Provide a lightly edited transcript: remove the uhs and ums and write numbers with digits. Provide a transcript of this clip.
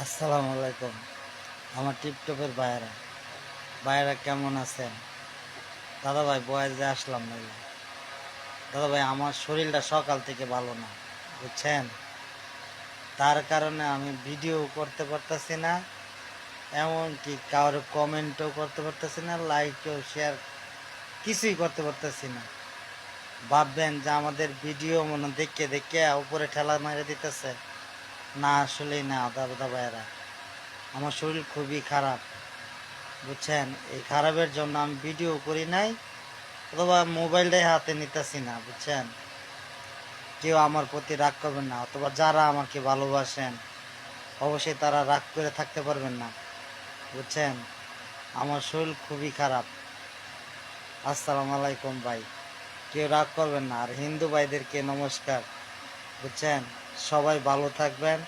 আসসালামু আলাইকুম। আমার টিপটপের ভাইয়েরা কেমন আছেন? দাদা ভাই বয়েজে আসলাম নাইলে। দাদা ভাই আমার শরীরটা সকাল থেকে ভালো না, বুঝছেন? তার কারণে আমি ভিডিও করতে পারতেছি না, এমনকি কারো কমেন্টও করতে পারতেছি না, লাইকও শেয়ার কিছুই করতে পারতেছি না। ভাববেন যে আমাদের ভিডিও মনে দেখে দেখে উপরে ঠেলা মেরে দিতেছে। না, আসলেই না দাদা ভাইয়েরা, আমার শরীর খুবই খারাপ, বুঝছেন? এই খারাপের জন্য আমি ভিডিও করি নাই, অথবা মোবাইলটাই হাতে নিতেছি না, বুঝছেন? কেউ আমার প্রতি রাগ করবেন না, অথবা যারা আমাকে ভালোবাসেন অবশ্যই তারা রাগ করে থাকতে পারবেন না, বুঝছেন? আমার শরীর খুবই খারাপ। আসসালামু আলাইকুম ভাই, কেউ রাগ করবেন না। আর হিন্দু ভাইদেরকে নমস্কার, বুঝছেন? সবাই ভালো থাকবেন,